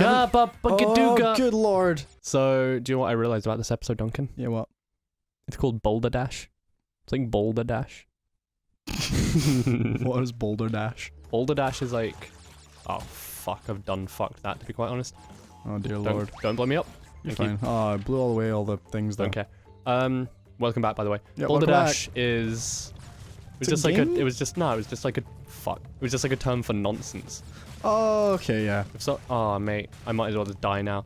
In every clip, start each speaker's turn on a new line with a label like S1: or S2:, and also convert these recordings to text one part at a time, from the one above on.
S1: Oh, good lord.
S2: So, do you know what I realized about this episode, Duncan?
S1: Yeah, what?
S2: It's called Boulder Dash. It's like Boulder Dash.
S1: What is Boulder Dash?
S2: Boulder Dash is like... Oh, fuck. I've done fucked that, to be quite honest.
S1: Oh, dear lord.
S2: Don't blow me up.
S1: You're
S2: Thank
S1: fine. Oh, I blew all the things though.
S2: Don't care. Welcome back, by the way.
S1: Yeah,
S2: Boulder
S1: welcome
S2: Dash is... It was
S1: It's a
S2: just like
S1: game?
S2: a... It was just... No, it was just like a... Fuck. It was just like a term for nonsense.
S1: Oh, okay, yeah.
S2: If so... Oh, mate. I might as well just die now.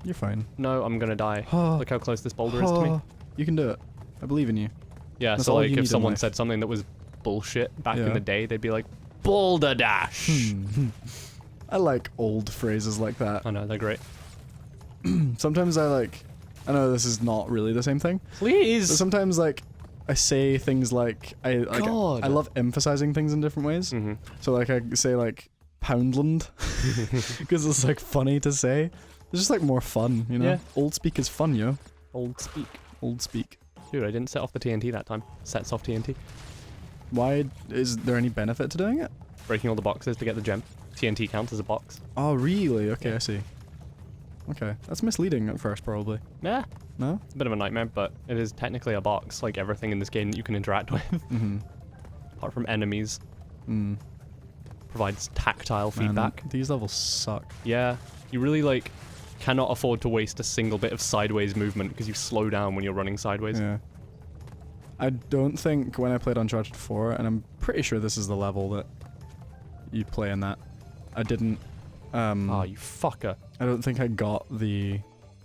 S1: You're fine.
S2: No, I'm gonna die.
S1: Oh,
S2: Look how close this boulder is to me.
S1: You can do it. I believe in you.
S2: Yeah,
S1: That's
S2: so
S1: all
S2: like
S1: you need
S2: if
S1: in
S2: someone
S1: life.
S2: said something that was bullshit back
S1: Yeah.
S2: in the day, they'd be like, Boulder Dash!
S1: I like old phrases like that.
S2: I know, they're great.
S1: Sometimes I know this is not really the same thing, but
S2: Please!
S1: sometimes like I say things like I
S2: God.
S1: love emphasizing things in different ways.
S2: Mm-hmm.
S1: So like I say like Poundland because it's like funny to say. It's just like more fun, you know.
S2: Yeah.
S1: Old speak is fun, yo.
S2: Old speak.
S1: Old speak.
S2: Dude, I didn't set off the TNT that time. Sets off TNT.
S1: Why is there any benefit to doing it?
S2: Breaking all the boxes to get the gem. TNT counts as a box.
S1: Oh really? Okay,
S2: Yeah.
S1: I see. Okay, that's misleading at first, probably.
S2: Nah,
S1: No?
S2: it's a bit of a nightmare, but it is technically a box, like everything in this game that you can interact with.
S1: Mm-hmm.
S2: Apart from enemies.
S1: Mm.
S2: Provides tactile
S1: Man,
S2: feedback.
S1: these levels suck.
S2: Yeah, you really like cannot afford to waste a single bit of sideways movement because you slow down when you're running sideways.
S1: Yeah. I don't think when I played Uncharted 4, and I'm pretty sure this is the level that you play in that, I didn't,
S2: Oh, you fucker.
S1: I don't think I got the,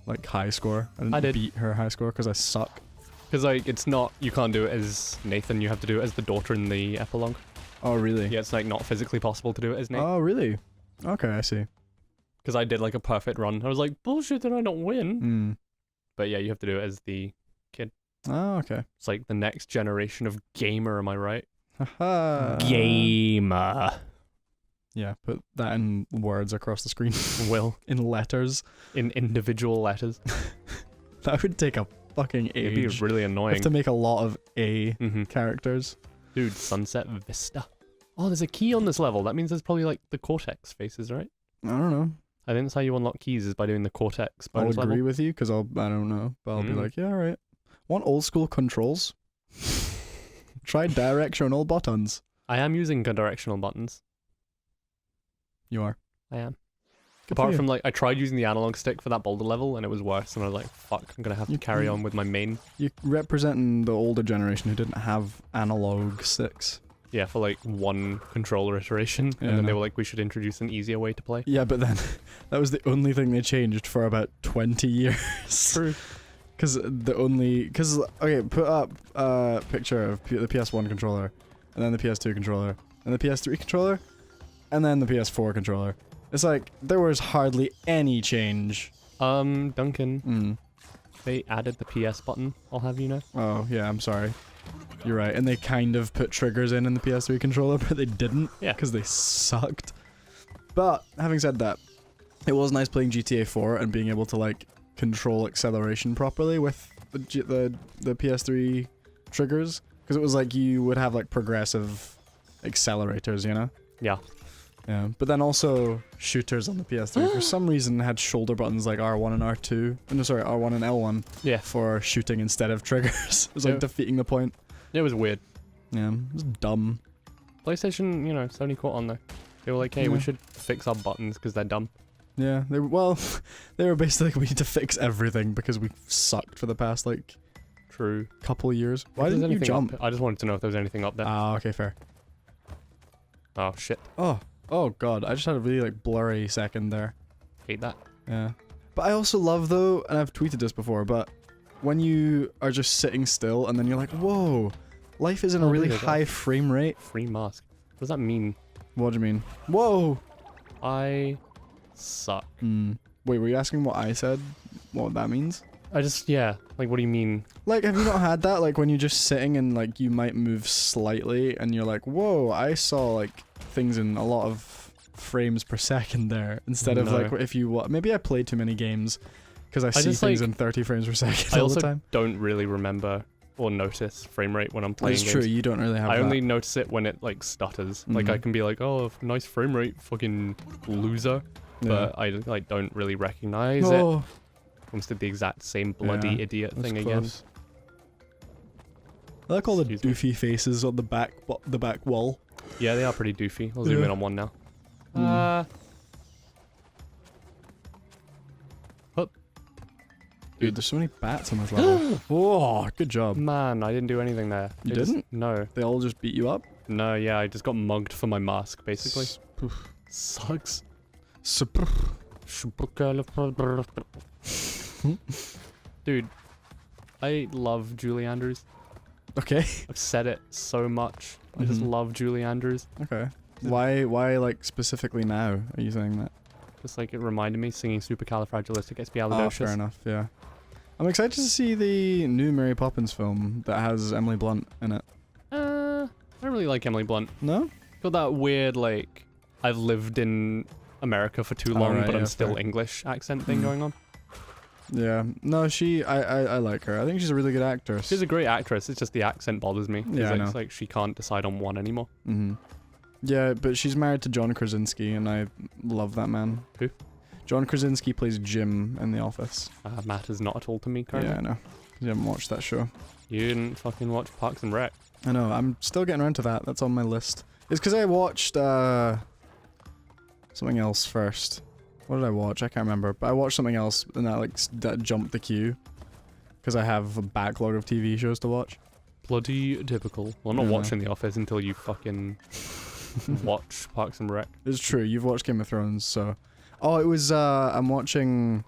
S1: like, high score. I didn't
S2: I did.
S1: beat her high score because I suck.
S2: Because like it's not, you can't do it as Nathan, you have to do it as the daughter in the epilogue.
S1: Oh, really?
S2: Yeah, it's like not physically possible to do it as Nathan.
S1: Oh, really? Okay, I see.
S2: Because I did like a perfect run. I was like, bullshit, did I not win?
S1: Mm.
S2: But yeah, you have to do it as the...
S1: Oh, okay.
S2: It's like the next generation of gamer, am I right?
S1: Haha.
S2: Gamer.
S1: Yeah, put that in words across the screen.
S2: Will.
S1: In letters.
S2: In individual letters.
S1: That would take a fucking
S2: It'd be
S1: age.
S2: really
S1: You
S2: annoying.
S1: have to make a lot of A
S2: Mm-hmm.
S1: characters.
S2: Dude, Sunset Vista. Oh, there's a key on this level. That means there's probably like the Cortex faces, right?
S1: I don't know.
S2: I think that's how you unlock keys is by doing the Cortex
S1: I'll
S2: bonus
S1: agree
S2: level.
S1: with you because I don't know, but I'll be
S2: Mm.
S1: like, yeah, alright. Want old school controls? Try directional buttons.
S2: I am using directional buttons.
S1: You are.
S2: I am.
S1: Good for
S2: Apart
S1: you.
S2: from like, I tried using the analog stick for that boulder level and it was worse and I was like, fuck, I'm gonna have to
S1: You-
S2: carry
S1: you-
S2: on with my main.
S1: You representing the older generation who didn't have analog sticks.
S2: Yeah, for like one controller iteration.
S1: Yeah,
S2: And then they
S1: no.
S2: were like, we should introduce an easier way to play.
S1: Yeah, but then that was the only thing they changed for about 20 years.
S2: True.
S1: Okay, put up a picture of the PS1 controller, and then the PS2 controller, and the PS3 controller, and then the PS4 controller. It's like, there was hardly any change.
S2: Duncan,
S1: Mm.
S2: they added the PS button, I'll have you know.
S1: Oh, yeah, I'm sorry. You're right, and they kind of put triggers in the PS3 controller, but they didn't,
S2: Yeah.
S1: because they sucked. But, having said that, it was nice playing GTA 4 and being able to, like, control acceleration properly with the PS3 triggers, because it was like you would have, like, progressive accelerators, you know?
S2: Yeah.
S1: Yeah, but then also shooters on the PS3 for some reason had shoulder buttons like R1 and R2. No, sorry, R1 and L1
S2: Yeah.
S1: for shooting instead of triggers. It was like
S2: Yeah.
S1: defeating the point.
S2: It was weird.
S1: Yeah, it was dumb.
S2: PlayStation, you know, Sony caught on there. They were like, hey, we
S1: Yeah.
S2: should fix our buttons because they're dumb.
S1: Yeah, they were basically like, we need to fix everything because we've sucked for the past like
S2: True.
S1: couple years.
S2: If
S1: Why
S2: there's
S1: didn't you
S2: anything
S1: jump?
S2: up- I just wanted to know if there was anything up there.
S1: Ah, okay, fair.
S2: Oh, shit.
S1: Oh god, I just had a really like blurry second there.
S2: Hate that.
S1: Yeah. But I also love though, and I've tweeted this before, but when you are just sitting still and then you're like, whoa, life is in a
S2: Oh,
S1: really
S2: really?
S1: high frame rate.
S2: Free mask. What does that mean?
S1: What do you mean? Whoa!
S2: I suck.
S1: Wait, were you asking what I said? What that means?
S2: I just, yeah. Like, what do you mean?
S1: Like, have you not had that? Like, when you're just sitting and, like, you might move slightly and you're like, whoa, I saw, like, things in a lot of frames per second there. Instead of,
S2: No.
S1: like, if you... Maybe I played too many games because I see
S2: just,
S1: things
S2: like-
S1: in 30 frames per second
S2: I
S1: all the
S2: also
S1: time.
S2: don't really remember or notice frame rate when I'm playing
S1: It's
S2: games.
S1: true, you don't really have
S2: I
S1: that.
S2: only notice it when it, like, stutters. Like, I
S1: Mhm.
S2: can be like, oh, nice frame rate, fucking loser. but I like don't really recognize it.
S1: Oh,
S2: Almost did the exact same bloody
S1: Yeah,
S2: idiot
S1: that's
S2: thing again.
S1: close. I like all the
S2: Excuse me.
S1: doofy faces on the back wall.
S2: Yeah, they are pretty doofy. I'll zoom
S1: Yeah.
S2: in on one now.
S1: Mm. Dude, there's so many bats on this level. Oh, good job.
S2: Man, I didn't do anything there.
S1: You
S2: It just-
S1: didn't?
S2: No.
S1: They all just beat you up?
S2: No, yeah, I just got mugged for my mask, basically.
S1: Poof.
S2: Sucks. Dude, I love Julie Andrews.
S1: Okay.
S2: I've said it so much. I just
S1: Mhm.
S2: love Julie Andrews.
S1: Okay. Why like specifically now are you saying that?
S2: Just like it reminded me singing
S1: Oh, fair
S2: Supercalifragilisticexpialidocious.
S1: enough, yeah. I'm excited to see the new Mary Poppins film that has Emily Blunt in it.
S2: I don't really like Emily Blunt.
S1: No?
S2: Got that weird like I've lived in America for too long,
S1: right,
S2: but I'm
S1: yeah,
S2: still
S1: fair.
S2: English accent thing
S1: Mm.
S2: going on.
S1: Yeah. No, I like her. I think she's a really good actress.
S2: She's a great actress. It's just the accent bothers me. 'Cause
S1: Yeah, I know.
S2: it's like she can't decide on one anymore.
S1: Mm-hmm. Yeah, but she's married to John Krasinski, and I love that man.
S2: Who?
S1: John Krasinski plays Jim in The Office.
S2: Matters not at all to me currently.
S1: Yeah, I know. You haven't watched that show.
S2: You didn't fucking watch Parks and Rec.
S1: I know. I'm still getting around to that. That's on my list. It's because I watched something else first. What did I watch? I can't remember. But I watched something else, and that that jumped the queue. Because I have a backlog of TV shows to watch.
S2: Bloody typical. Well, I'm not
S1: Yeah.
S2: watching The Office until you fucking watch Parks and Rec.
S1: It's true. You've watched Game of Thrones, so. Oh, it was. I'm watching.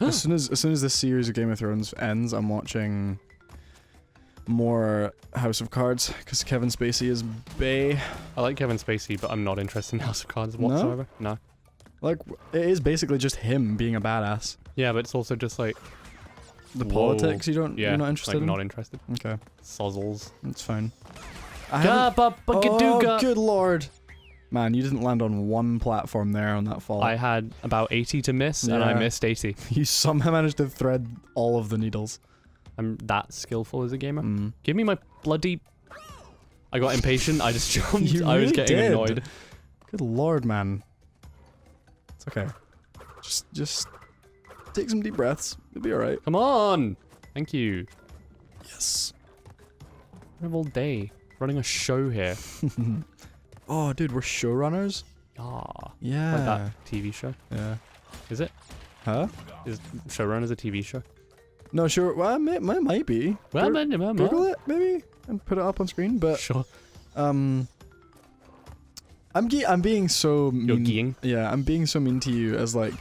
S1: as soon as this series of Game of Thrones ends, I'm watching more House of Cards because Kevin Spacey is bae.
S2: I like Kevin Spacey, but I'm not interested in House of Cards
S1: No?
S2: whatsoever. No.
S1: Like, it is basically just him being a badass.
S2: Yeah, but it's also just like,
S1: The
S2: Whoa.
S1: politics you're
S2: yeah,
S1: not interested
S2: like
S1: in?
S2: not interested.
S1: Okay,
S2: Sozzles.
S1: that's fine. I haven't- Oh, good lord. Man, you didn't land on one platform there on that fall.
S2: I had about 80 to miss, and I
S1: Yeah.
S2: missed 80.
S1: You somehow managed to thread all of the needles.
S2: I'm that skillful as a gamer.
S1: Mm.
S2: Give me my bloody... I got impatient, I just jumped.
S1: You
S2: I was
S1: really
S2: getting
S1: did.
S2: annoyed.
S1: Good lord, man. It's okay. Just take some deep breaths. You'll be alright.
S2: Come on! Thank you.
S1: Yes.
S2: I have all day running a show here.
S1: Oh, dude, we're showrunners?
S2: Ah,
S1: Yeah.
S2: like that TV show.
S1: Yeah.
S2: Is it?
S1: Huh?
S2: Is Showrunners a TV show?
S1: No, sure. Well, it might be.
S2: Well,
S1: Google it, maybe, and put it up on screen. But
S2: sure.
S1: I'm being so mean.
S2: You're geeing?
S1: Yeah, I'm being so mean to you as like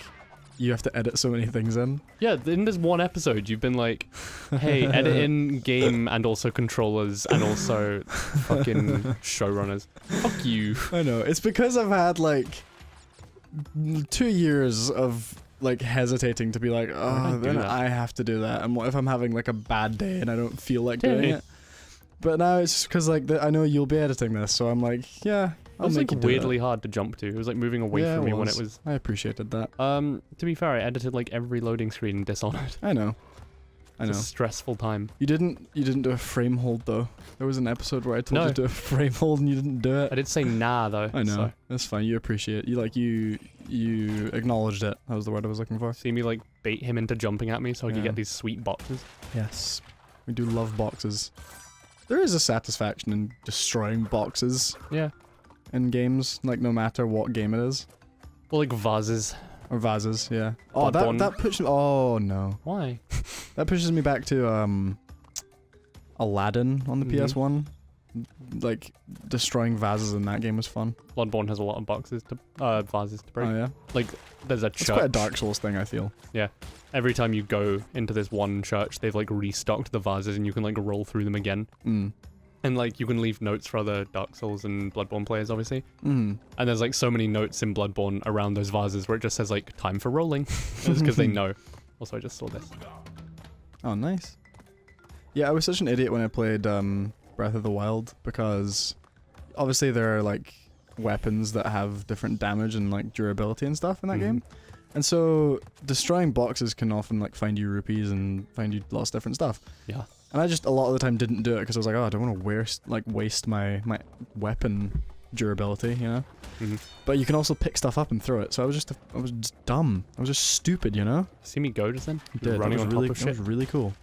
S1: you have to edit so many things in.
S2: Yeah, in this one episode, you've been like, hey, edit in game and also controllers and also fucking showrunners. Fuck you.
S1: I know. It's because I've had like 2 years of like hesitating to be like,
S2: did I
S1: oh,
S2: do
S1: then
S2: that?
S1: I have to do that. And what if I'm having like a bad day and I don't feel like doing
S2: Hey.
S1: it? But now it's just because like I know you'll be editing this, so I'm like, yeah,
S2: It
S1: I'll
S2: was
S1: make
S2: like
S1: you do
S2: weirdly
S1: it.
S2: hard to jump to. It was like moving away
S1: Yeah,
S2: from me when it was.
S1: I appreciated that.
S2: To be fair, I edited like every loading screen in Dishonored.
S1: I know. I know.
S2: It's a stressful time.
S1: You didn't do a frame hold though. There was an episode where I told
S2: No.
S1: you to do a frame hold and you didn't do it.
S2: I did say nah though.
S1: I know.
S2: So.
S1: That's fine. You appreciate. You acknowledged it. That was the word I was looking for.
S2: See me like bait him into jumping at me so I could
S1: Yeah.
S2: get these sweet boxes.
S1: Yes. We do love boxes. There is a satisfaction in destroying boxes
S2: Yeah.
S1: in games, like no matter what game it is.
S2: Well, like vases.
S1: Or vases, yeah. Oh,
S2: Bloodborne.
S1: that pushes. Oh no,
S2: Why?
S1: that pushes me back to Aladdin on the
S2: Mhm.
S1: PS1. Like destroying vases in that game was fun.
S2: Bloodborne has a lot of boxes to vases to break.
S1: Oh yeah,
S2: Like there's a
S1: it's
S2: church.
S1: quite a Dark Souls thing. I feel.
S2: Every time you go into this one church, they've like restocked the vases and you can like roll through them again.
S1: Mm.
S2: And like you can leave notes for other Dark Souls and Bloodborne players, obviously.
S1: Mm.
S2: And there's like so many notes in Bloodborne around those vases where it just says like time for rolling. It's because they know. Also, I just saw this.
S1: Oh, nice. Yeah, I was such an idiot when I played Breath of the Wild because obviously there are like weapons that have different damage and like durability and stuff in that
S2: Mhm.
S1: game. And so destroying boxes can often like find you rupees and find you lots of different stuff.
S2: Yeah.
S1: And I just a lot of the time didn't do it because I was like, oh, I don't want to waste my weapon durability, you know.
S2: Mhm.
S1: But you can also pick stuff up and throw it. So I was just dumb. I was just stupid, you know.
S2: See me go just then?
S1: You did.
S2: Running
S1: that
S2: on
S1: was really,
S2: top of
S1: that was
S2: shit.
S1: really cool.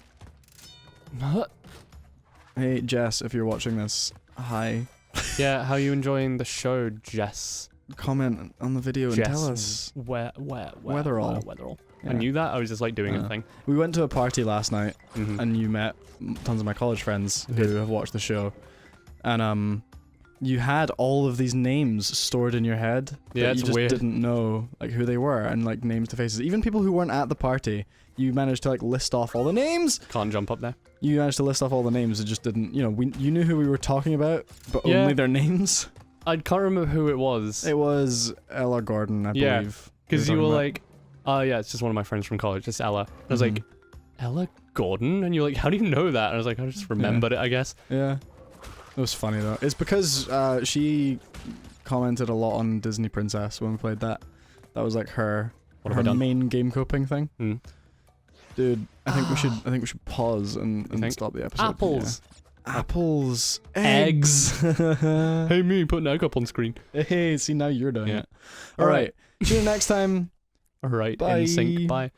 S1: Hey Jess, if you're watching this, hi.
S2: Yeah, how are you enjoying the show, Jess?
S1: Comment on the video and
S2: Jess,
S1: tell us.
S2: Weatherall. Weatherall. I
S1: Yeah.
S2: knew that. I was just like doing a
S1: Yeah.
S2: thing.
S1: We went to a party last night,
S2: Mhm.
S1: and you met tons of my college friends who
S2: Okay.
S1: have watched the show, and you had all of these names stored in your head.
S2: Yeah,
S1: that
S2: it's
S1: you just
S2: weird.
S1: didn't know like who they were and like names to faces. Even people who weren't at the party, you managed to like list off all the names.
S2: Can't jump up there.
S1: You managed to list off all the names and just didn't. You know, you knew who we were talking about, but
S2: Yeah.
S1: only their names.
S2: I can't remember who it was.
S1: It was Ella Gordon, I
S2: Yeah,
S1: believe.
S2: Because
S1: we
S2: you
S1: were
S2: were
S1: talking
S2: like, oh yeah, it's just one of my friends from college, it's Ella. I was
S1: Mhm.
S2: like, Ella Gordon? And you're like, how do you know that? And I was like, I just remembered it, I guess.
S1: about. Yeah. It was funny though. It's because she commented a lot on Disney Princess when we played that. That was like her
S2: What have I done?
S1: main game coping thing.
S2: Hmm.
S1: Dude, I think we should pause and
S2: think?
S1: stop the episode.
S2: Apples.
S1: Yeah. Apples.
S2: Eggs.
S1: Eggs.
S2: Hey me, put an egg up on screen.
S1: Hey, see now you're doing
S2: Yeah.
S1: it. All right. See you next time.
S2: Alright,
S1: Bye.
S2: in sync, bye.